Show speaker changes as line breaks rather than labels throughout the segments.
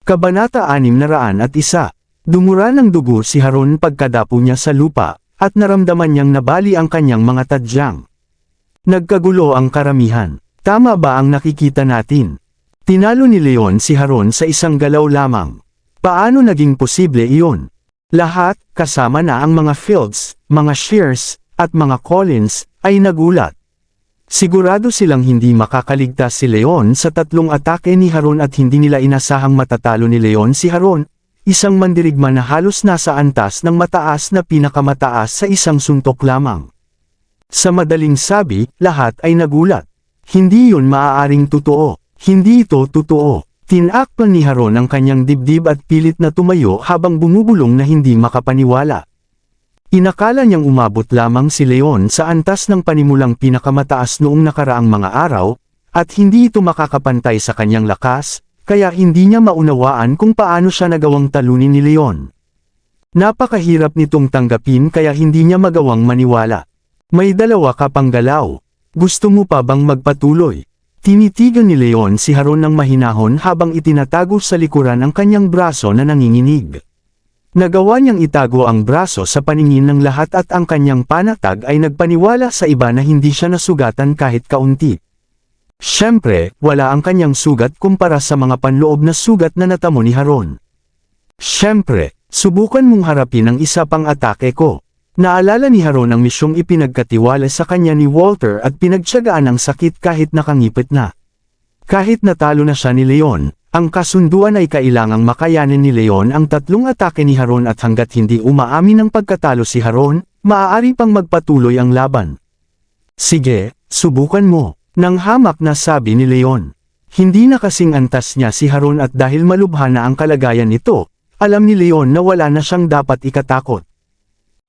Kabanata 601. Dumura ng dugo si Haron pagkadapo niya sa lupa, at naramdaman niyang nabali ang kanyang mga tadyang. Nagkagulo ang karamihan. Tama ba ang nakikita natin? Tinalo ni Leon si Haron sa isang galaw lamang. Paano naging posible iyon? Lahat, kasama na ang mga Fields, mga Shears, at mga Collins, ay nagulat. Sigurado silang hindi makakaligtas si Leon sa tatlong atake ni Haron at hindi nila inasahang matatalo ni Leon si Haron, isang mandirigma na halos nasa antas ng mataas na pinakamataas sa isang suntok lamang. Sa madaling sabi, lahat ay nagulat. Hindi yun maaaring totoo. Hindi ito totoo. Tinakpan ni Haron ang kanyang dibdib at pilit na tumayo habang bumubulong na hindi makapaniwala. Inakala niyang umabot lamang si Leon sa antas ng panimulang pinakamataas noong nakaraang mga araw, at hindi ito makakapantay sa kanyang lakas, kaya hindi niya maunawaan kung paano siya nagawang talunin ni Leon. Napakahirap nitong tanggapin kaya hindi niya magawang maniwala. May dalawa ka pang galaw. Gusto mo pa bang magpatuloy? Tinitigan ni Leon si Haron ng mahinahon habang itinatago sa likuran ang kanyang braso na nanginginig. Nagawa niyang itago ang braso sa paningin ng lahat at ang kanyang panatag ay nagpaniwala sa iba na hindi siya nasugatan kahit kaunti. Siyempre, wala ang kanyang sugat kumpara sa mga panloob na sugat na natamo ni Haron. Siyempre, subukan mong harapin ang isa pang atake ko. Naalala ni Haron ang misyong ipinagkatiwala sa kanya ni Walter at pinagtiyagaan ang sakit kahit nakangipit na. Kahit natalo na siya ni Leon, ang kasunduan ay kailangang makayanin ni Leon ang tatlong atake ni Haron at hanggat hindi umaamin ang pagkatalo si Haron, maaari pang magpatuloy ang laban. Sige, subukan mo. Nang hamak na sabi ni Leon. Hindi na kasing antas niya si Haron at dahil malubha na ang kalagayan nito, alam ni Leon na wala na siyang dapat ikatakot.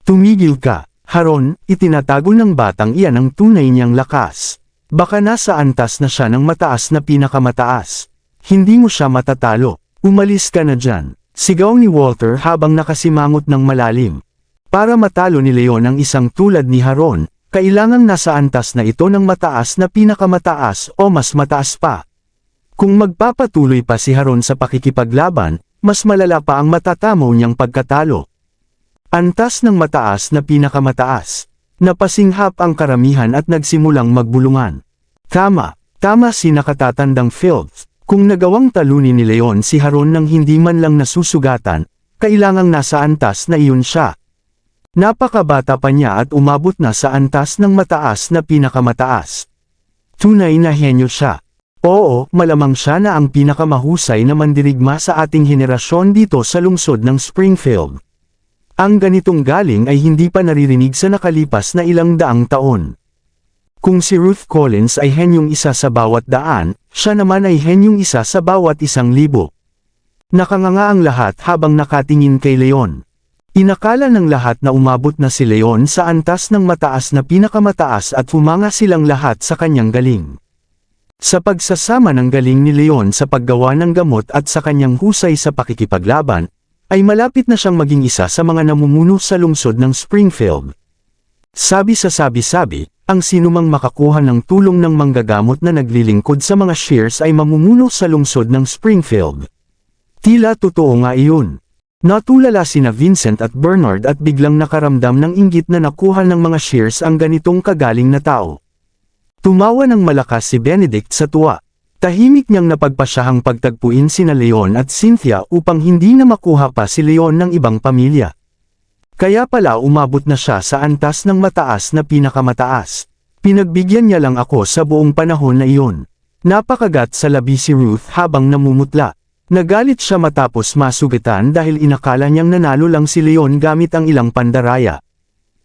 Tumigil ka, Haron, itinatago ng batang iyan ang tunay niyang lakas. Baka nasa antas na siya ng mataas na pinakamataas. Hindi mo siya matatalo. Umalis ka na dyan. Sigaw ni Walter habang nakasimangot ng malalim. Para matalo ni Leon ang isang tulad ni Haron, kailangang nasa antas na ito ng mataas na pinakamataas o mas mataas pa. Kung magpapatuloy pa si Haron sa pakikipaglaban, mas malala pa ang matatamo niyang pagkatalo. Antas ng mataas na pinakamataas. Napasinghap ang karamihan at nagsimulang magbulungan. Tama si nakatatandang Fields. Kung nagawang talunin ni Leon si Haron nang hindi man lang nasusugatan, kailangang nasa antas na iyon siya. Napakabata pa niya at umabot na sa antas ng mataas na pinakamataas. Tunay na henyo siya. Oo, malamang siya na ang pinakamahusay na mandirigma sa ating henerasyon dito sa lungsod ng Springfield. Ang ganitong galing ay hindi pa naririnig sa nakalipas na ilang daang taon. Kung si Ruth Collins ay henyong isa sa bawat daan, siya naman ay henyong isa sa bawat 1,000. Nakanganga ang lahat habang nakatingin kay Leon. Inakala ng lahat na umabot na si Leon sa antas ng mataas na pinakamataas at humanga silang lahat sa kanyang galing. Sa pagsasama ng galing ni Leon sa paggawa ng gamot at sa kanyang husay sa pakikipaglaban, ay malapit na siyang maging isa sa mga namumuno sa lungsod ng Springfield. Sabi sa sabi-sabi, ang sinumang makakuha ng tulong ng manggagamot na naglilingkod sa mga Shears ay mamumuno sa lungsod ng Springfield. Tila totoo nga iyon. Natulala sina Vincent at Bernard at biglang nakaramdam ng inggit na nakuha ng mga Shears ang ganitong kagaling na tao. Tumawa ng malakas si Benedict sa tuwa. Tahimik niyang napagpasyahang pagtagpuin sina Leon at Cynthia upang hindi na makuha pa si Leon ng ibang pamilya. Kaya pala umabot na siya sa antas ng mataas na pinakamataas. Pinagbigyan niya lang ako sa buong panahon na iyon. Napakagat sa labi si Ruth habang namumutla. Nagalit siya matapos masugitan dahil inakala niyang nanalo lang si Leon gamit ang ilang pandaraya.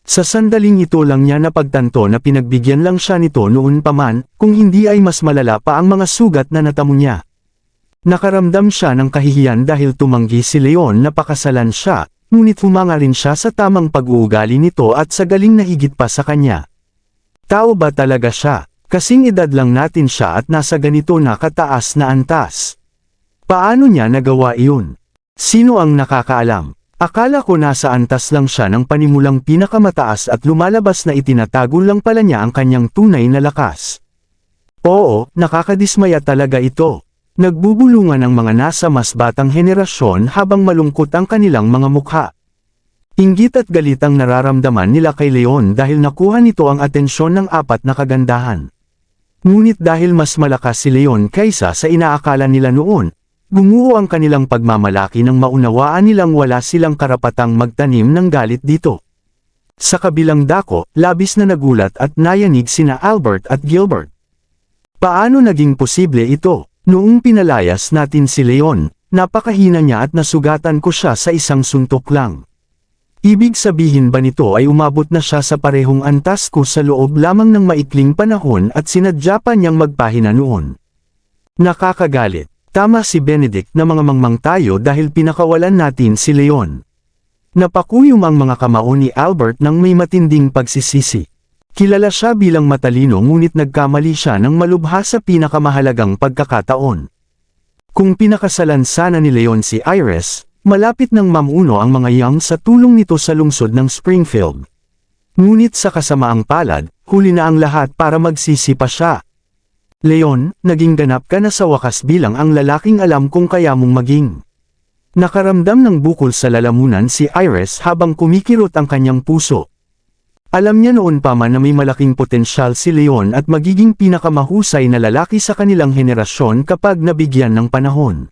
Sa sandaling ito lang niya napagtanto na pinagbigyan lang siya nito noon pa man, kung hindi ay mas malala pa ang mga sugat na natamo niya. Nakaramdam siya ng kahihiyan dahil tumanggi si Leon na pakasalan siya, ngunit humanga rin siya sa tamang pag-uugali nito at sa galing na higit pa sa kanya. Tao ba talaga siya? Kasing edad lang natin siya at nasa ganito na kataas na antas. Paano niya nagawa iyon? Sino ang nakakaalam? Akala ko nasa antas lang siya ng panimulang pinakamataas at lumalabas na itinatago lang pala niya ang kanyang tunay na lakas. Oo, nakakadismaya talaga ito. Nagbubulungan ang mga nasa mas batang henerasyon habang malungkot ang kanilang mga mukha. Inggit at galit ang nararamdaman nila kay Leon dahil nakuha nito ang atensyon ng apat na kagandahan. Ngunit dahil mas malakas si Leon kaysa sa inaakala nila noon, gumuho ang kanilang pagmamalaki nang maunawaan nilang wala silang karapatang magtanim ng galit dito. Sa kabilang dako, labis na nagulat at nayanig sina Albert at Gilbert. Paano naging posible ito? Noong pinalayas natin si Leon, napakahina niya at nasugatan ko siya sa isang suntok lang. Ibig sabihin ba nito ay umabot na siya sa parehong antas ko sa loob lamang ng maikling panahon at sinadya pa niyang magpahina noon? Nakakagalit. Tama si Benedict na mga mangmang tayo dahil pinakawalan natin si Leon. Napakuyom ang mga kamao ni Albert nang may matinding pagsisisi. Kilala siya bilang matalino ngunit nagkamali siya ng malubha sa pinakamahalagang pagkakataon. Kung pinakasalan sana ni Leon si Iris, malapit nang mamuno ang mga Young sa tulong nito sa lungsod ng Springfield. Ngunit sa kasamaang palad, huli na ang lahat para magsisi pa siya. Leon, naging ganap ka na sa wakas bilang ang lalaking alam kung kaya mong maging. Nakaramdam ng bukol sa lalamunan si Iris habang kumikirot ang kanyang puso. Alam niya noon pa man na may malaking potensyal si Leon at magiging pinakamahusay na lalaki sa kanilang henerasyon kapag nabigyan ng panahon.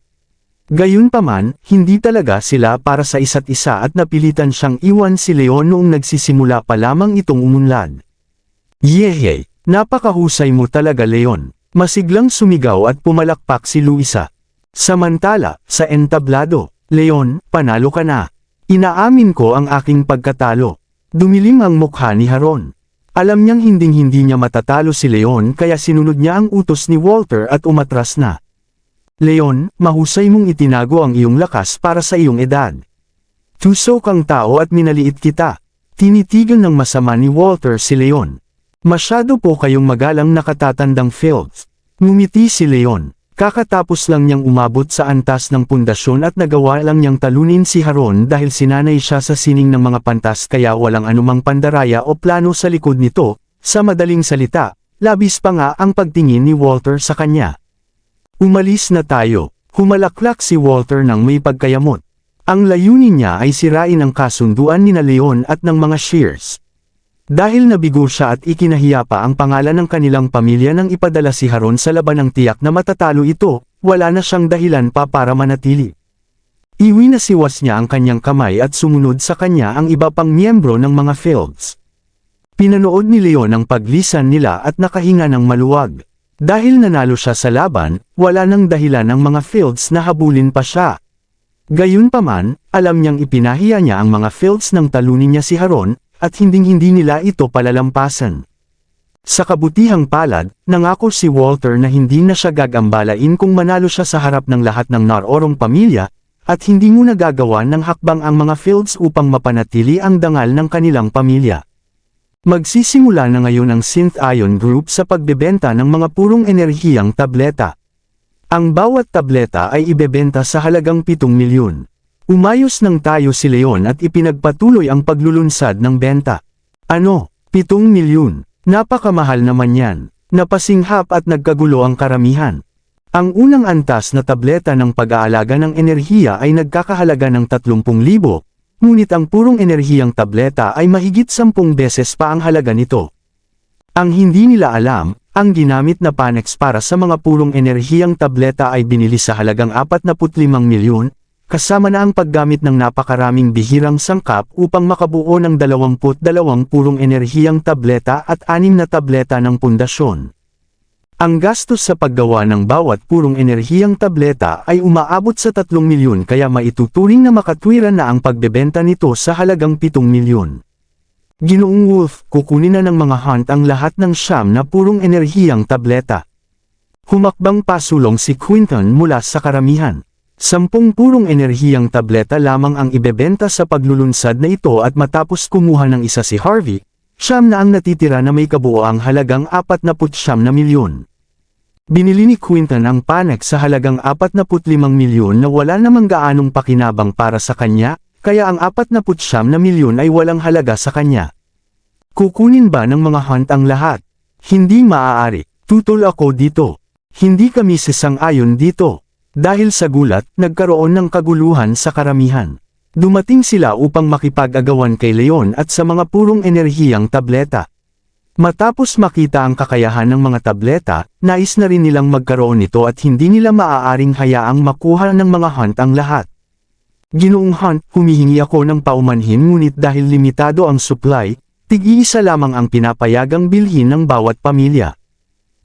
Gayunpaman, hindi talaga sila para sa isa't isa at napilitan siyang iwan si Leon noong nagsisimula pa lamang itong umunlad. Yehey, napakahusay mo talaga Leon. Masiglang sumigaw at pumalakpak si Luisa. Samantala, sa entablado, Leon, panalo ka na. Inaamin ko ang aking pagkatalo. Dumilim ang mukha ni Haron. Alam niyang hinding-hindi niya matatalo si Leon kaya sinunod niya ang utos ni Walter at umatras na. Leon, mahusay mong itinago ang iyong lakas para sa iyong edad. Tuso kang tao at minaliit kita. Tinitigan ng masama ni Walter si Leon. Masyado po kayong magalang nakatatandang Fields. Ngumiti si Leon. Kakatapos lang niyang umabot sa antas ng pundasyon at nagawa lang niyang talunin si Haron dahil sinanay siya sa sining ng mga pantas kaya walang anumang pandaraya o plano sa likod nito. Sa madaling salita, labis pa nga ang pagtingin ni Walter sa kanya. Umalis na tayo. Humalaklak si Walter ng may pagkayamot. Ang layunin niya ay sirain ang kasunduan ni Leon at ng mga Shears. Dahil nabigo siya at ikinahiya pa ang pangalan ng kanilang pamilya nang ipadala si Haron sa laban ng tiyak na matatalo ito, wala na siyang dahilan pa para manatili. Iwinasiwas niya ang kanyang kamay at sumunod sa kanya ang iba pang miyembro ng mga Fields. Pinanood ni Leon ang paglisan nila at nakahinga ng maluwag. Dahil nanalo siya sa laban, wala nang dahilan ng mga Fields na habulin pa siya. Gayunpaman, alam niyang ipinahiya niya ang mga Fields nang talunin niya si Haron, at hinding-hindi nila ito palalampasan. Sa kabutihang palad, nangako si Walter na hindi na siya gagambalain kung manalo siya sa harap ng lahat ng narorong pamilya, at hindi muna gagawa ng hakbang ang mga Fields upang mapanatili ang dangal ng kanilang pamilya. Magsisimula na ngayon ang Synth Ion Group sa pagbebenta ng mga purong enerhiyang tableta. Ang bawat tableta ay ibebenta sa halagang 7 milyon. Umayos ng tayo si Leon at ipinagpatuloy ang paglulunsad ng benta. Ano, 7 milyon? Napakamahal naman yan. Napasinghap at nagkagulo ang karamihan. Ang unang antas na tableta ng pag-aalaga ng enerhiya ay nagkakahalaga ng 30,000, ngunit ang purong enerhiyang tableta ay mahigit 10 beses pa ang halaga nito. Ang hindi nila alam, ang ginamit na Panex para sa mga purong enerhiyang tableta ay binili sa halagang 45 milyon, kasama na ang paggamit ng napakaraming bihirang sangkap upang makabuo ng 22 purong enerhiyang tableta at 6 na tableta ng pundasyon. Ang gastos sa paggawa ng bawat purong enerhiyang tableta ay umaabot sa 3 milyon kaya maituturing na makatwiran na ang pagbebenta nito sa halagang 7 milyon. Ginoong Wolf, kukunin na ng mga Hunt ang lahat ng 9 na purong enerhiyang tableta. Humakbang pasulong si Quinton mula sa karamihan. 10 purong enerhiyang tableta lamang ang ibebenta sa paglulunsad na ito at matapos kumuha ng isa si Harvey, 9 na ang natitira na may kabuoang halagang 49 na milyon. Binili ni Quinton ang Panex sa halagang 45 milyon na wala namang gaanong pakinabang para sa kanya, kaya ang 49 na milyon ay walang halaga sa kanya. Kukunin ba ng mga Hunt ang lahat? Hindi maaari. Tutol ako dito. Hindi kami sasang-ayon dito. Dahil sa gulat, nagkaroon ng kaguluhan sa karamihan. Dumating sila upang makipag-agawan kay Leon at sa mga purong enerhiyang tableta. Matapos makita ang kakayahan ng mga tableta, nais na rin nilang magkaroon nito at hindi nila maaaring hayaang makuha ng mga hunt ang lahat. Ginoong Hunt, humihingi ako ng paumanhin ngunit dahil limitado ang supply, tig-iisa lamang ang pinapayagang bilhin ng bawat pamilya.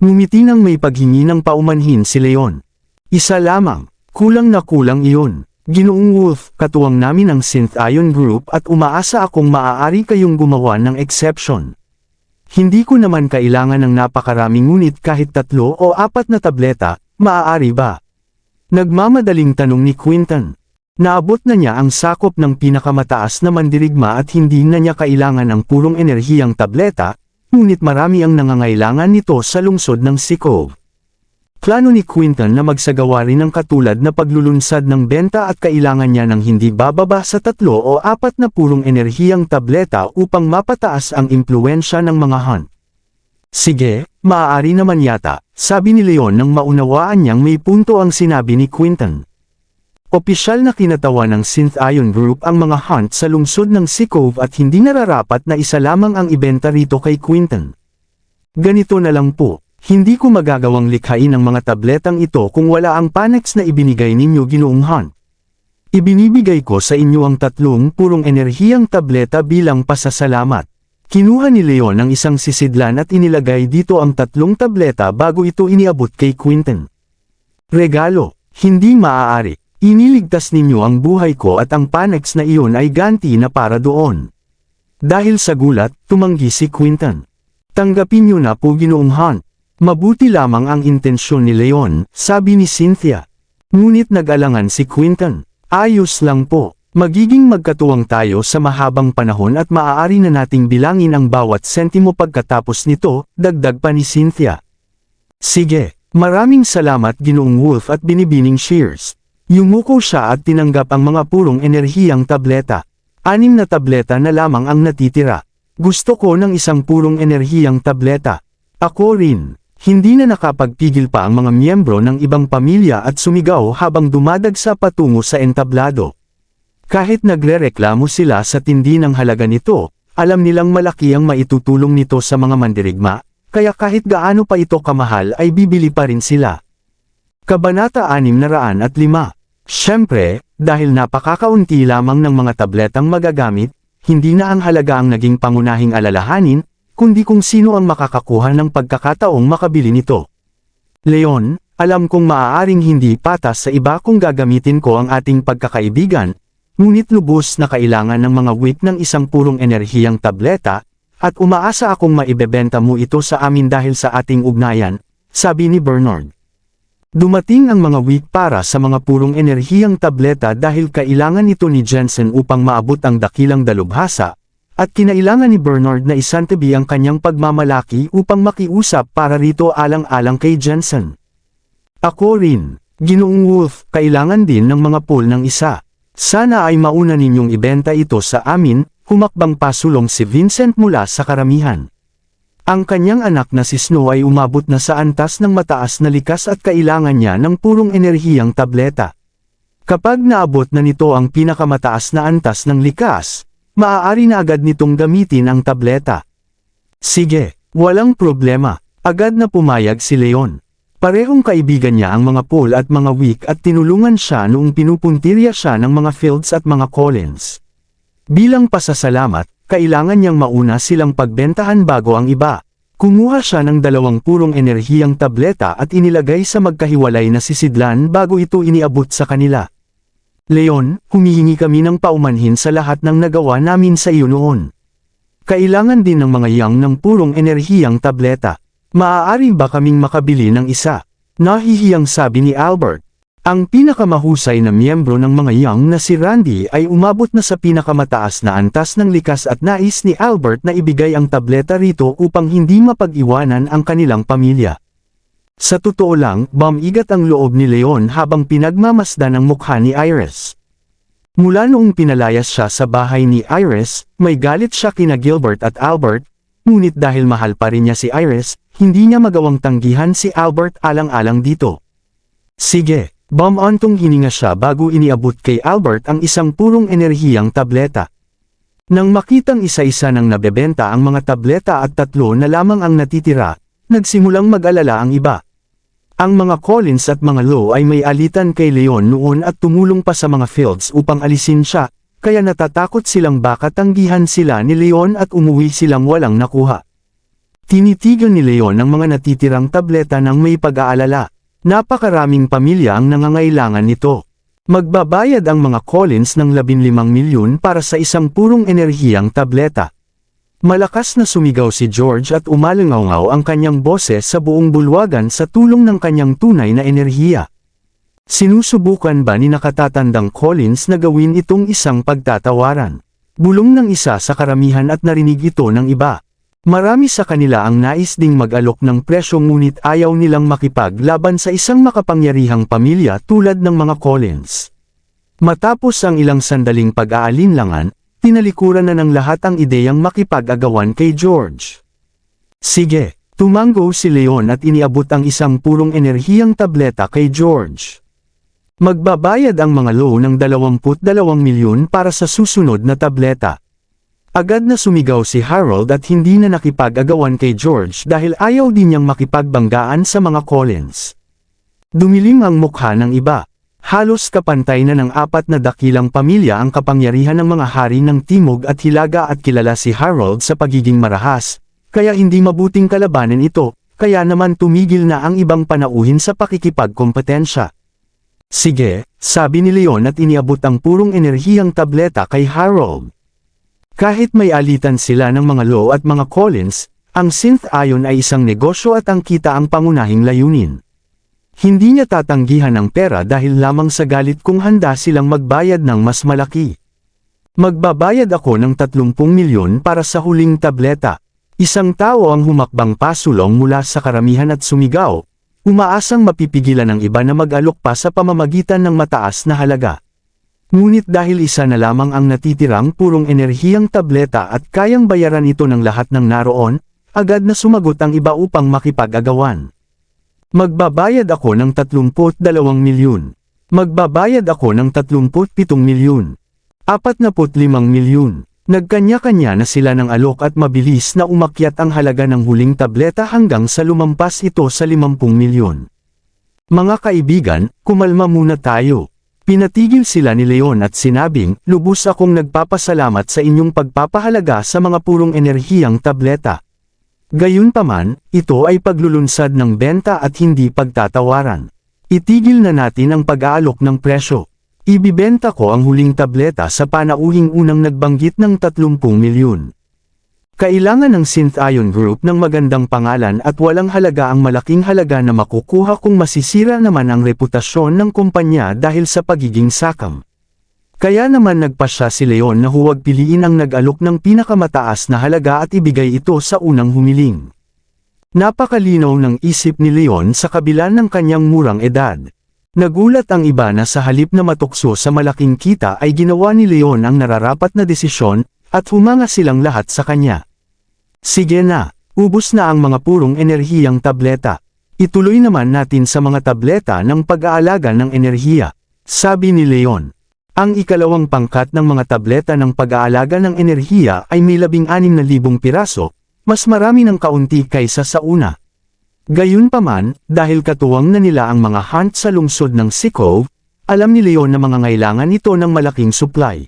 Ngumiti nang may paghingi ng paumanhin si Leon. Isa lamang, kulang na kulang iyon. Ginoong Wolf, katuwang namin ang Synth Ion Group at umaasa akong maaari kayong gumawa ng exception. Hindi ko naman kailangan ng napakarami ngunit kahit 3 o 4 na tableta, maaari ba? Nagmamadaling tanong ni Quinton. Naabot na niya ang sakop ng pinakamataas na mandirigma at hindi na niya kailangan ang purong enerhiyang tableta, ngunit marami ang nangangailangan nito sa lungsod ng Sikov. Plano ni Quinton na magsagawa rin ng katulad na paglulunsad ng benta at kailangan niya ng hindi bababa sa 3 o 4 na purong enerhiyang tableta upang mapataas ang impluensya ng mga hunt. Sige, maaari naman yata, sabi ni Leon nang maunawaan niyang may punto ang sinabi ni Quinton. Opisyal na kinatawa ng Synth Ion Group ang mga hunt sa lungsod ng Sikov at hindi nararapat na isa lamang ang ibenta rito kay Quinton. Ganito na lang po. Hindi ko magagawang likhain ang mga tabletang ito kung wala ang Panex na ibinigay ninyo Ginoong Hunt. Ibinibigay ko sa inyo ang 3 purong enerhiyang tableta bilang pasasalamat. Kinuha ni Leon ang isang sisidlan at inilagay dito ang 3 tableta bago ito iniabot kay Quinton. Regalo, hindi maaari. Iniligtas ninyo ang buhay ko at ang Panex na iyon ay ganti na para doon. Dahil sa gulat, tumanggi si Quinton. Tanggapin niyo na po Ginoong Hunt. Mabuti lamang ang intensyon ni Leon, sabi ni Cynthia. Ngunit nag-alangan si Quinton. Ayos lang po. Magiging magkatuwang tayo sa mahabang panahon at maaari na nating bilangin ang bawat sentimo pagkatapos nito, dagdag pa ni Cynthia. Sige, maraming salamat Ginoong Wolf at Binibining Shears. Yumuko siya at tinanggap ang mga purong enerhiyang tableta. 6 na tableta na lamang ang natitira. Gusto ko ng isang purong enerhiyang tableta. Ako rin. Hindi na nakapagpigil pa ang mga miyembro ng ibang pamilya at sumigaw habang dumadagsa patungo sa entablado. Kahit nagrereklamo sila sa tindi ng halaga nito, alam nilang malaki ang maitutulong nito sa mga mandirigma, kaya kahit gaano pa ito kamahal ay bibili pa rin sila. Kabanata 605. Siyempre, dahil napakakaunti lamang ng mga tabletang magagamit, hindi na ang halaga ang naging pangunahing alalahanin, kundi kung sino ang makakakuha ng pagkakataong makabili nito. Leon, alam kong maaaring hindi patas sa iba kung gagamitin ko ang ating pagkakaibigan, ngunit lubos na kailangan ng mga week ng isang purong enerhiyang tableta, at umaasa akong maibebenta mo ito sa amin dahil sa ating ugnayan, sabi ni Bernard. Dumating ang mga week para sa mga purong enerhiyang tableta dahil kailangan ito ni Jensen upang maabot ang dakilang dalubhasa, at kinailangan ni Bernard na isantabi ang kanyang pagmamalaki upang makiusap para rito alang-alang kay Jensen. Ako rin, Ginoong Wolf, kailangan din ng mga pool ng isa. Sana ay mauna ninyong ibenta ito sa amin, humakbang pasulong si Vincent mula sa karamihan. Ang kanyang anak na si Snow ay umabot na sa antas ng mataas na likas at kailangan niya ng purong enerhiyang tableta. Kapag naabot na nito ang pinakamataas na antas ng likas, maaari na agad nitong gamitin ang tableta. Sige, walang problema. Agad na pumayag si Leon. Parehong kaibigan niya ang mga Paul at mga Wick at tinulungan siya noong pinupuntirya siya ng mga Fields at mga Collins. Bilang pasasalamat, kailangan niyang mauna silang pagbentahan bago ang iba. Kumuha siya ng 2 purong enerhiyang tableta at inilagay sa magkahiwalay na sisidlan bago ito iniabot sa kanila. Leon, humihingi kami ng paumanhin sa lahat ng nagawa namin sa iyo noon. Kailangan din ng mga yang ng purong enerhiyang tableta. Maaari ba kaming makabili ng isa? Nahihiyang sabi ni Albert. Ang pinakamahusay na miyembro ng mga yang na si Randy ay umabot na sa pinakamataas na antas ng likas at nais ni Albert na ibigay ang tableta rito upang hindi mapag-iwanan ang kanilang pamilya. Sa totoo lang, bumigat ang loob ni Leon habang pinagmamasdan ang mukha ni Iris. Mula noong pinalayas siya sa bahay ni Iris, may galit siya kina Gilbert at Albert, ngunit dahil mahal pa rin niya si Iris, hindi niya magawang tanggihan si Albert alang-alang dito. Sige, Bumantong hininga siya bago iniabot kay Albert ang isang purong enerhiyang tableta. Nang makitang isa-isa nang nabebenta ang mga tableta at 3 na lamang ang natitira, nagsimulang mag-alala ang iba. Ang mga Collins at mga Lowe ay may alitan kay Leon noon at tumulong pa sa mga Fields upang alisin siya, kaya natatakot silang baka tanggihan sila ni Leon at umuwi silang walang nakuha. Tinitigan ni Leon ang mga natitirang tableta ng may pag-aalala. Napakaraming pamilya ang nangangailangan nito. Magbabayad ang mga Collins ng 15 milyon para sa isang purong enerhiyang tableta. Malakas na sumigaw si George at umalangaw ang kanyang boses sa buong bulwagan sa tulong ng kanyang tunay na enerhiya. Sinusubukan ba ni nakatatandang Collins na gawin itong isang pagtatawaran? Bulong ng isa sa karamihan at narinig ito ng iba. Marami sa kanila ang nais ding mag-alok ng presyo ngunit ayaw nilang makipaglaban sa isang makapangyarihang pamilya tulad ng mga Collins. Matapos ang ilang sandaling pag-aalinlangan, tinalikuran na ng lahat ang ideyang makipag-agawan kay George. Sige, tumango si Leon at iniabot ang isang purong enerhiyang tableta kay George. Magbabayad ang mga Lowe ng 22 milyon para sa susunod na tableta. Agad na sumigaw si Harold at hindi na nakipag-agawan kay George dahil ayaw din niyang makipagbanggaan sa mga Collins. Dumilim ang mukha ng iba. Halos kapantay na ng 4 na dakilang pamilya ang kapangyarihan ng mga hari ng Timog at Hilaga at kilala si Harold sa pagiging marahas, kaya hindi mabuting kalabanin ito, kaya naman tumigil na ang ibang panauhin sa pakikipagkompetensya. Sige, sabi ni Leon at iniabot ang purong enerhiyang tableta kay Harold. Kahit may alitan sila ng mga Lowe at mga Collins, ang synth ion ay isang negosyo at ang kita ang pangunahing layunin. Hindi niya tatanggihan ang pera dahil lamang sa galit kung handa silang magbayad ng mas malaki. Magbabayad ako ng 30 milyon para sa huling tableta. Isang tao ang humakbang pasulong mula sa karamihan at sumigaw, umaasang mapipigilan ng iba na mag-alok pa sa pamamagitan ng mataas na halaga. Ngunit dahil isa na lamang ang natitirang purong enerhiyang tableta at kayang bayaran ito ng lahat ng naroon, agad na sumagot ang iba upang makipag-agawan. Magbabayad ako ng 32 milyon. Magbabayad ako ng 37 milyon. 45 milyon. Nagkanya-kanya na sila ng alok at mabilis na umakyat ang halaga ng huling tableta hanggang sa lumampas ito sa 50 milyon. Mga kaibigan, kumalma muna tayo. Pinatigil sila ni Leon at sinabing, lubos akong nagpapasalamat sa inyong pagpapahalaga sa mga purong enerhiyang tableta. Gayunpaman, ito ay paglulunsad ng benta at hindi pagtatawaran. Itigil na natin ang pag-aalok ng presyo. Ibibenta ko ang huling tableta sa panauhing unang nagbanggit ng 30 milyon. Kailangan ng Synth Ion Group ng magandang pangalan at walang halaga ang malaking halaga na makukuha kung masisira naman ang reputasyon ng kumpanya dahil sa pagiging sakam. Kaya naman nagpasya si Leon na huwag piliin ang nag-alok ng pinakamataas na halaga at ibigay ito sa unang humiling. Napakalinaw ng isip ni Leon sa kabila ng kanyang murang edad. Nagulat ang iba na sa halip na matukso sa malaking kita ay ginawa ni Leon ang nararapat na desisyon, at humanga silang lahat sa kanya. Sige na, ubos na ang mga purong enerhiyang tableta. Ituloy naman natin sa mga tableta ng pag-aalaga ng enerhiya, sabi ni Leon. Ang ikalawang pangkat ng mga tableta ng pag-aalaga ng enerhiya ay may 16,000 piraso, mas marami ng kaunti kaysa sa una. Gayunpaman, dahil katuwang na nila ang mga hunt sa lungsod ng Sikov, alam ni Leon na mangangailangan ito ng malaking supply.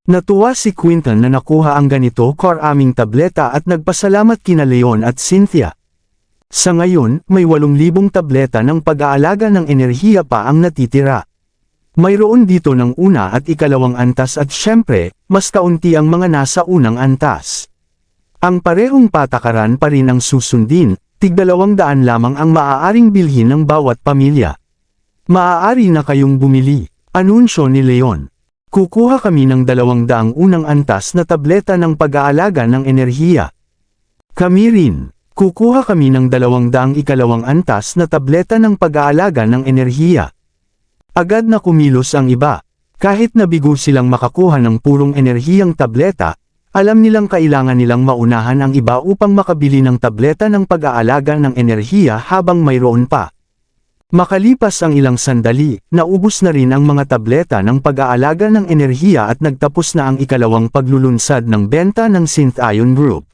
Natuwa si Quinton na nakuha ang ganito karaming tableta at nagpasalamat kina Leon at Cynthia. Sa ngayon, may 8,000 tableta ng pag-aalaga ng enerhiya pa ang natitira. Mayroon dito ng una at ikalawang antas at syempre, mas kaunti ang mga nasa unang antas. Ang parehong patakaran pa rin ang susundin, tig-200 lamang ang maaaring bilhin ng bawat pamilya. Maaari na kayong bumili, anunsyo ni Leon. Kukuha kami ng 200 unang antas na tableta ng pag-aalaga ng enerhiya. Kami rin, kukuha kami ng 200 ikalawang antas na tableta ng pag-aalaga ng enerhiya. Agad na kumilos ang iba. Kahit nabigo silang makakuha ng purong enerhiyang tableta, alam nilang kailangan nilang maunahan ang iba upang makabili ng tableta ng pag-aalaga ng enerhiya habang mayroon pa. Makalipas ang ilang sandali, naubos na rin ang mga tableta ng pag-aalaga ng enerhiya at nagtapos na ang ikalawang paglulunsad ng benta ng Synth-Ion Group.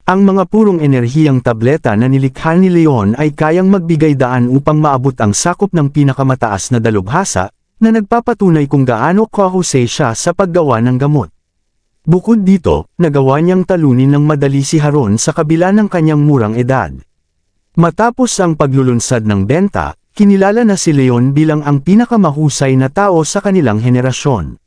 Ang mga purong enerhiyang tableta na nilikha ni Leon ay kayang magbigay daan upang maabot ang sakop ng pinakamataas na dalubhasa, na nagpapatunay kung gaano kahusay siya sa paggawa ng gamot. Bukod dito, nagawa niyang talunin ng madali si Haron sa kabila ng kanyang murang edad. Matapos ang paglulunsad ng benta, kinilala na si Leon bilang ang pinakamahusay na tao sa kanilang henerasyon.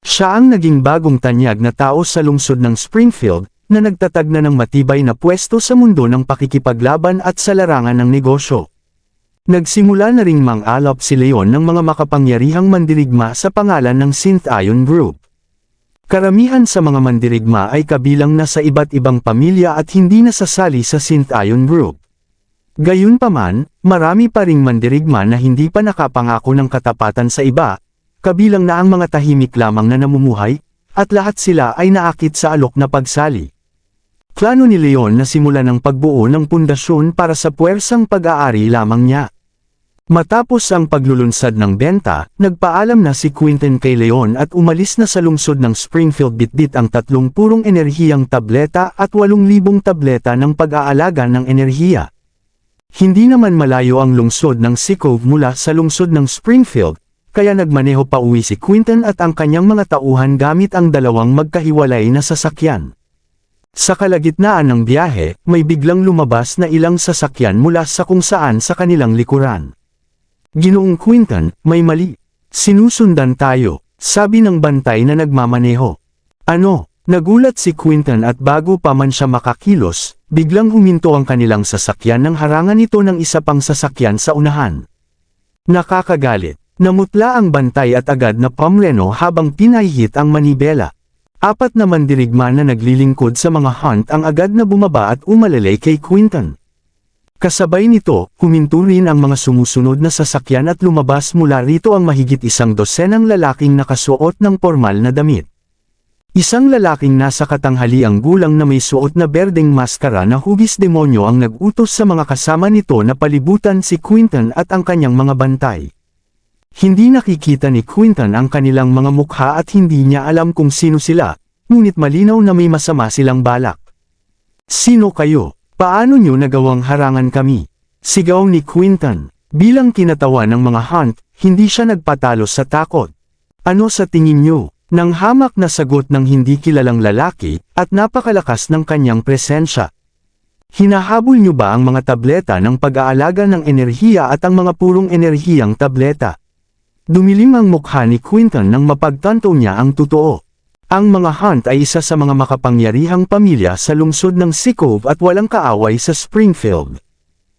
Siya ang naging bagong tanyag na tao sa lungsod ng Springfield, na nagtatag na ng matibay na pwesto sa mundo ng pakikipaglaban at sa larangan ng negosyo. Nagsimula na ring mang-alap si Leon ng mga makapangyarihang mandirigma sa pangalan ng Synth-Ion Group. Karamihan sa mga mandirigma ay kabilang na sa iba't ibang pamilya at hindi nasasali sa Synth-Ion Group. Gayunpaman, marami pa ring mandirigma na hindi pa nakapangako ng katapatan sa iba, kabilang na ang mga tahimik lamang na namumuhay, at lahat sila ay naakit sa alok na pagsali. Plano ni Leon na simulan ang pagbuo ng pundasyon para sa puwersang pag-aari lamang niya. Matapos ang paglulunsad ng benta, nagpaalam na si Quinton kay Leon at umalis na sa lungsod ng Springfield bitbit ang 3 purong enerhiyang tableta at 8,000 tableta ng pag-aalaga ng enerhiya. Hindi naman malayo ang lungsod ng Seacove mula sa lungsod ng Springfield, kaya nagmaneho pa uwi si Quinton at ang kanyang mga tauhan gamit ang dalawang magkahiwalay na sasakyan. Sa kalagitnaan ng biyahe, may biglang lumabas na ilang sasakyan mula sa kung saan sa kanilang likuran. Ginoong Quinton, may mali. Sinusundan tayo, sabi ng bantay na nagmamaneho. Ano? Nagulat si Quinton at bago pa man siya makakilos, biglang huminto ang kanilang sasakyan nang harangan ito ng isa pang sasakyan sa unahan. Nakakagalit. Namutla ang bantay at agad na pamreno habang pinahihit ang manibela. 4 na mandirigma na naglilingkod sa mga hunt ang agad na bumaba at umalalay kay Quinton. Kasabay nito, huminto rin ang mga sumusunod na sasakyan at lumabas mula rito ang mahigit 100 lalaking nakasuot ng pormal na damit. Isang lalaking nasa katanghaliang gulang na may suot na berdeng maskara na hugis demonyo ang nag-utos sa mga kasama nito na palibutan si Quinton at ang kanyang mga bantay. Hindi nakikita ni Quinton ang kanilang mga mukha at hindi niya alam kung sino sila, ngunit malinaw na may masama silang balak. Sino kayo? Paano nyo nagawang harangan kami? Sigaw ni Quinton. Bilang kinatawa ng mga hunt, hindi siya nagpatalo sa takot. Ano sa tingin nyo? Nang hamak na sagot ng hindi kilalang lalaki, at napakalakas ng kanyang presensya. Hinahabol nyo ba ang mga tableta ng pag-aalaga ng enerhiya at ang mga purong enerhiyang tableta? Dumilim ang mukha ni Quinton nang mapagtanto niya ang totoo. Ang mga hunt ay isa sa mga makapangyarihang pamilya sa lungsod ng Seacove at walang kaaway sa Springfield.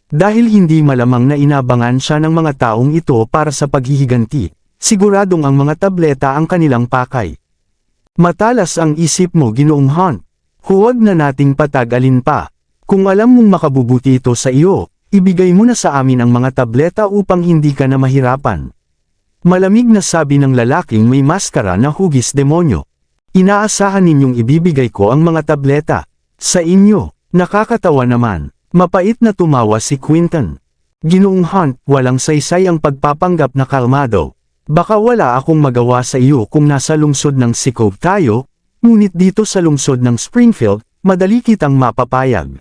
Dahil hindi malamang na inabangan siya ng mga taong ito para sa paghihiganti, siguradong ang mga tableta ang kanilang pakay. Matalas ang isip mo, Ginoong Hunt. Huwag na nating patagalin pa. Kung alam mong makabubuti ito sa iyo, ibigay mo na sa amin ang mga tableta upang hindi ka na mahirapan. Malamig na sabi ng lalaking may maskara na hugis demonyo. Inaasahan ninyong ibibigay ko ang mga tableta. Sa inyo, nakakatawa naman. Mapait na tumawa si Quinton. Ginoong Hunt, walang saysay ang pagpapanggap na kalmado. Baka wala akong magawa sa iyo kung nasa lungsod ng Seacove tayo, ngunit dito sa lungsod ng Springfield, madali kitang mapapayag.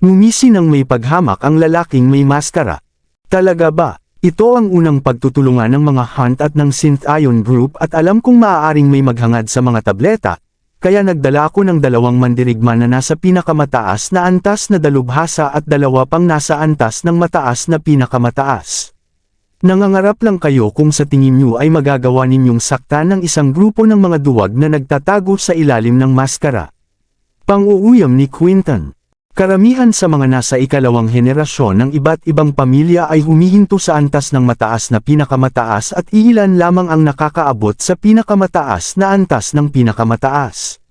Ngumisi ng may paghamak ang lalaking may maskara. Talaga ba? Ito ang unang pagtutulungan ng mga hunt at ng Synth-Ion Group at alam kong maaaring may maghangad sa mga tableta, kaya nagdala ako ng 2 mandirigma na nasa pinakamataas na antas na dalubhasa at 2 pang nasa antas ng mataas na pinakamataas. Nangangarap lang kayo kung sa tingin nyo ay magagawa ninyong saktan ng isang grupo ng mga duwag na nagtatago sa ilalim ng maskara. Pang-uuyam ni Quinton. Karamihan sa mga nasa ikalawang henerasyon ng iba't ibang pamilya ay humihinto sa antas ng mataas na pinakamataas at iilan lamang ang nakakaabot sa pinakamataas na antas ng pinakamataas.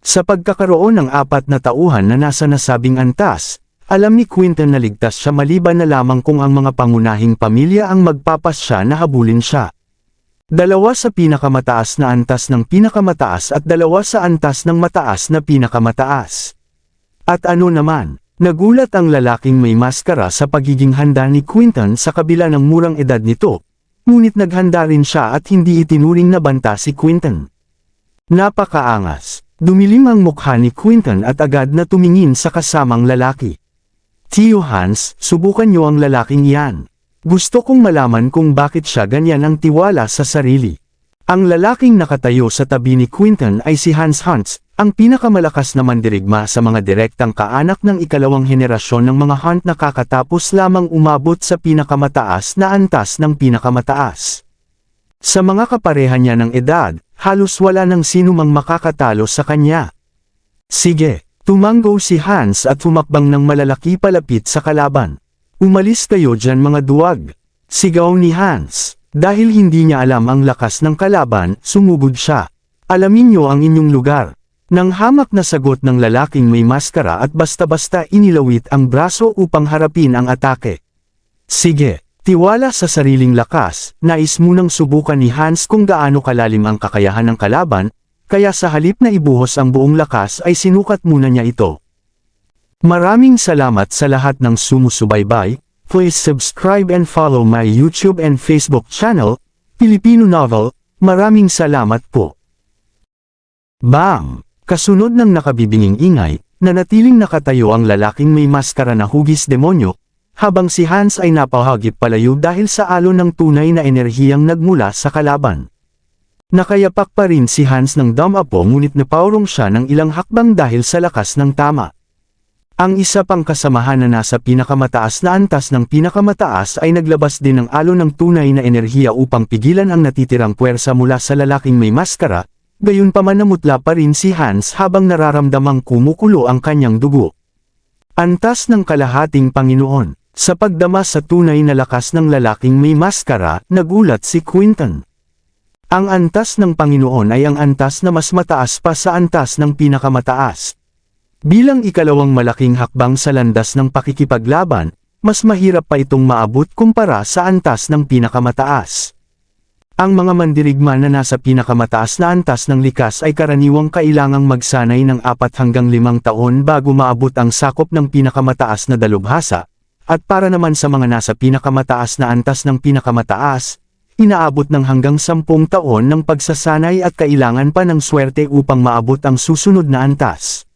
Sa pagkakaroon ng 4 na tauhan na nasa nasabing antas, alam ni Quinton na ligtas siya maliban na lamang kung ang mga pangunahing pamilya ang magpapasya na habulin siya. 2 sa pinakamataas na antas ng pinakamataas at 2 sa antas ng mataas na pinakamataas. At ano naman, Nagulat ang lalaking may maskara sa pagiging handa ni Quinton sa kabila ng murang edad nito, ngunit naghanda rin siya at hindi itinuring na banta si Quinton. Napakaangas. Dumilim ang mukha ni Quinton at agad na tumingin sa kasamang lalaki. Tio Hans, subukan niyo ang lalaking iyan. Gusto kong malaman kung bakit siya ganyan ang tiwala sa sarili. Ang lalaking nakatayo sa tabi ni Quinton ay si Hans Hunt, ang pinakamalakas na mandirigma sa mga direktang kaanak ng ikalawang henerasyon ng mga Hunt na kakatapos lamang umabot sa pinakamataas na antas ng pinakamataas. Sa mga kapareha niya ng edad, halos wala nang sino mang makakatalo sa kanya. Sige, tumanggo si Hans at humakbang ng malalaki palapit sa kalaban. Umalis kayo dyan mga duwag. Sigaw ni Hans. Dahil hindi niya alam ang lakas ng kalaban, sumugod siya. Alamin niyo ang inyong lugar. Nang hamak na sagot ng lalaking may maskara at basta-basta inilawit ang braso upang harapin ang atake. Sige, tiwala sa sariling lakas, nais munang subukan ni Hans kung gaano kalalim ang kakayahan ng kalaban, kaya sa halip na ibuhos ang buong lakas ay sinukat muna niya ito. Maraming salamat sa lahat ng sumusubaybay. Please subscribe and follow my YouTube and Facebook channel, Filipino Novel. Maraming salamat po. Bang! Kasunod ng nakabibinging ingay, nanatiling nakatayo ang lalaking may maskara na hugis demonyo, habang si Hans ay napahagip palayo dahil sa alon ng tunay na enerhiyang nagmula sa kalaban. Nakayapak pa rin si Hans ng damapo ngunit napaurong siya ng ilang hakbang dahil sa lakas ng tama. Ang isa pang kasamahan na nasa pinakamataas na antas ng pinakamataas ay naglabas din ng alon ng tunay na enerhiya upang pigilan ang natitirang puwersa mula sa lalaking may maskara, gayunpaman namutla pa rin si Hans habang nararamdamang kumukulo ang kanyang dugo. Antas ng kalahating Panginoon. Sa pagdama sa tunay na lakas ng lalaking may maskara, nagulat si Quinton. Ang antas ng Panginoon ay ang antas na mas mataas pa sa antas ng pinakamataas. Bilang ikalawang malaking hakbang sa landas ng pakikipaglaban, mas mahirap pa itong maabot kumpara sa antas ng pinakamataas. Ang mga mandirigma na nasa pinakamataas na antas ng likas ay karaniwang kailangang magsanay ng 4 hanggang 5 taon bago maabot ang sakop ng pinakamataas na dalubhasa, at para naman sa mga nasa pinakamataas na antas ng pinakamataas, inaabot ng hanggang 10 taon ng pagsasanay at kailangan pa ng swerte upang maabot ang susunod na antas.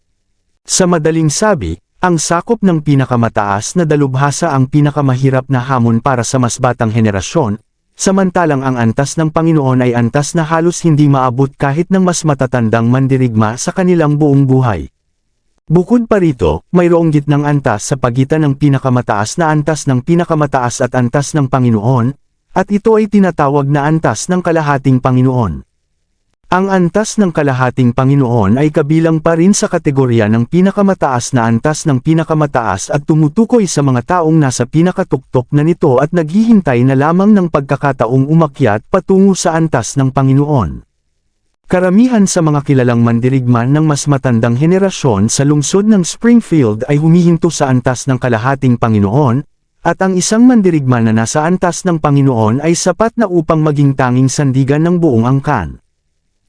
Sa madaling sabi, ang sakop ng pinakamataas na dalubhasa ang pinakamahirap na hamon para sa mas batang henerasyon, samantalang ang antas ng Panginoon ay antas na halos hindi maabot kahit ng mas matatandang mandirigma sa kanilang buong buhay. Bukod pa rito, mayroong gitnang antas sa pagitan ng pinakamataas na antas ng pinakamataas at antas ng Panginoon, at ito ay tinatawag na antas ng kalahating Panginoon. Ang antas ng kalahating Panginoon ay kabilang pa rin sa kategorya ng pinakamataas na antas ng pinakamataas at tumutukoy sa mga taong nasa pinakatuktok na nito at naghihintay na lamang ng pagkakataong umakyat patungo sa antas ng Panginoon. Karamihan sa mga kilalang mandirigma ng mas matandang henerasyon sa lungsod ng Springfield ay humihinto sa antas ng kalahating Panginoon, at ang isang mandirigma na nasa antas ng Panginoon ay sapat na upang maging tanging sandigan ng buong angkan.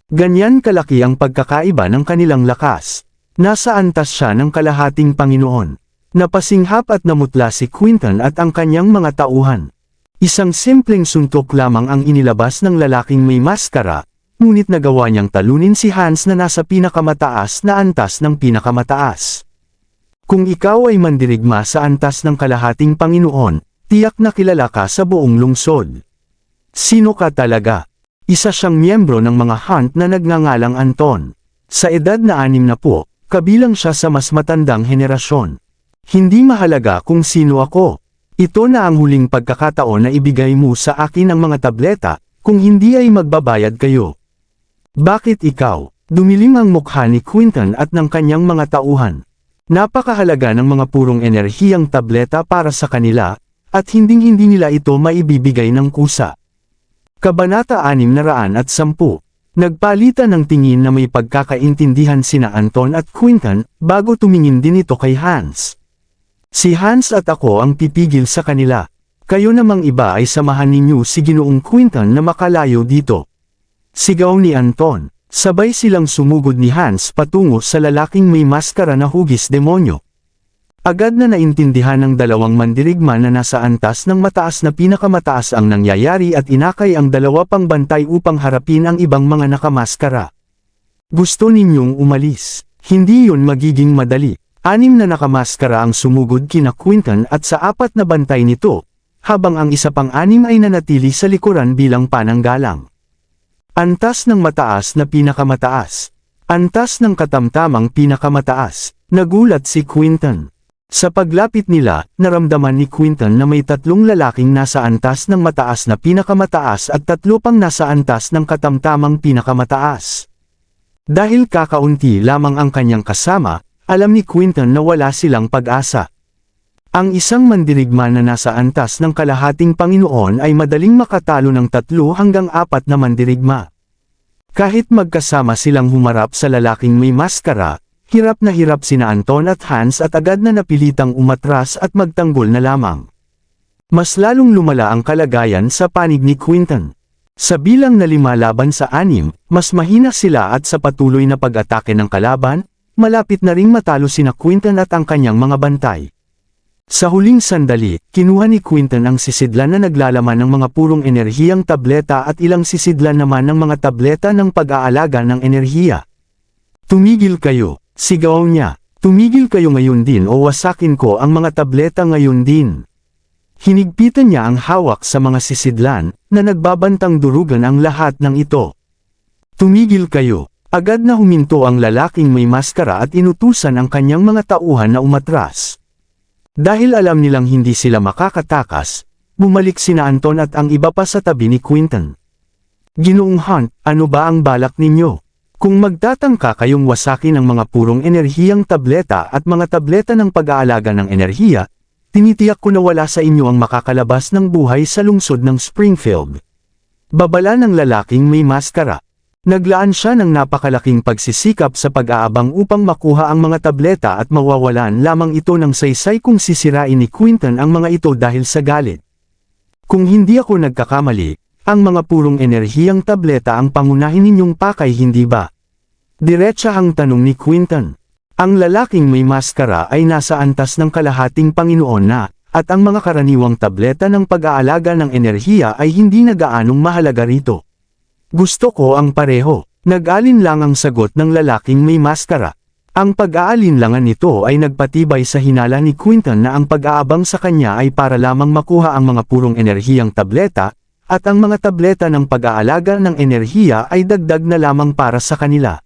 Ganyan kalaki ang pagkakaiba ng kanilang lakas. Nasa antas siya ng kalahating Panginoon. Napasinghap at namutla si Quinton at ang kanyang mga tauhan. Isang simpleng suntok lamang ang inilabas ng lalaking may maskara, ngunit nagawa niyang talunin si Hans na nasa pinakamataas na antas ng pinakamataas. Kung ikaw ay mandirigma sa antas ng kalahating Panginoon, tiyak na kilala ka sa buong lungsod. Sino ka talaga? Isa siyang miyembro ng mga Hunt na nagngangalang Anton. Sa edad na 60, kabilang siya sa mas matandang henerasyon. Hindi mahalaga kung sino ako. Ito na ang huling pagkakataon na ibigay mo sa akin ang mga tableta, kung hindi ay magbabayad kayo. Bakit ikaw? Dumilim ang mukha ni Quinton at ng kanyang mga tauhan. Napakahalaga ng mga purong enerhiyang tableta para sa kanila, at hinding-hindi nila ito maibibigay ng kusa. Kabanata 610. Nagpalitan ng tingin na may pagkakaintindihan sina Anton at Quinton, bago tumingin din ito kay Hans. Si Hans at ako ang pipigil sa kanila. Kayo namang iba ay samahan ninyo si Ginoong Quinton na makalayo dito. Sigaw ni Anton. Sabay silang sumugod ni Hans patungo sa lalaking may maskara na hugis demonyo. Agad na naintindihan ng dalawang mandirigma na nasa antas ng mataas na pinakamataas ang nangyayari at inakay ang dalawa pang bantay upang harapin ang ibang mga nakamaskara. Gusto ninyong umalis. Hindi yun magiging madali. 6 na nakamaskara ang sumugod kina Quinton at sa 4 na bantay nito, habang ang isa pang 6 ay nanatili sa likuran bilang pananggalang. Antas ng mataas na pinakamataas. Antas ng katamtamang pinakamataas. Nagulat si Quinton. Sa paglapit nila, naramdaman ni Quinton na may 3 lalaking nasa antas ng mataas na pinakamataas at 3 pang nasa antas ng katamtamang pinakamataas. Dahil kakaunti lamang ang kanyang kasama, alam ni Quinton na wala silang pag-asa. Ang isang mandirigma na nasa antas ng kalahating Panginoon ay madaling makatalo ng 3 hanggang 4 na mandirigma. Kahit magkasama silang humarap sa lalaking may maskara, hirap na hirap sina Anton at Hans at agad na napilitang umatras at magtanggol na lamang. Mas lalong lumala ang kalagayan sa panig ni Quinton. Sa bilang na 5 laban sa 6, mas mahina sila at sa patuloy na pag-atake ng kalaban, malapit na ring matalo sina Quinton at ang kanyang mga bantay. Sa huling sandali, kinuha ni Quinton ang sisidlan na naglalaman ng mga purong enerhiyang tableta at ilang sisidlan naman ng mga tableta ng pag-aalaga ng enerhiya. Tumigil kayo, sigaw niya. Tumigil kayo ngayon din o wasakin ko ang mga tableta ngayon din. Hinigpitan niya ang hawak sa mga sisidlan, na nagbabantang durugan ang lahat ng ito. Tumigil kayo. Agad na huminto ang lalaking may maskara at inutusan ang kanyang mga tauhan na umatras. Dahil alam nilang hindi sila makakatakas, bumalik sina Anton at ang iba pa sa tabi ni Quinton. Ginoong Hunt, ano ba ang balak ninyo? Kung magtatangka kayong wasakin ang mga purong enerhiyang tableta at mga tableta ng pag-aalaga ng enerhiya, tinitiyak ko na wala sa inyo ang makakalabas ng buhay sa lungsod ng Springfield. Babala ng lalaking may maskara. Naglaan siya ng napakalaking pagsisikap sa pag-aabang upang makuha ang mga tableta at mawawalan lamang ito ng saysay kung sisirain ni Quinton ang mga ito dahil sa galit. Kung hindi ako nagkakamali, ang mga purong enerhiyang tableta ang pangunahin ninyong pakay hindi ba? Diretsahang tanong ni Quinton. Ang lalaking may maskara ay nasa antas ng kalahating Panginoon na, at ang mga karaniwang tableta ng pag-aalaga ng enerhiya ay hindi na gaanong mahalaga rito. Gusto ko ang pareho. Nag-alin lang ang sagot ng lalaking may maskara. Ang pag-aalinlangan nito ay nagpatibay sa hinala ni Quinton na ang pag-aabang sa kanya ay para lamang makuha ang mga purong enerhiyang tableta, at ang mga tableta ng pag-aalaga ng enerhiya ay dagdag na lamang para sa kanila.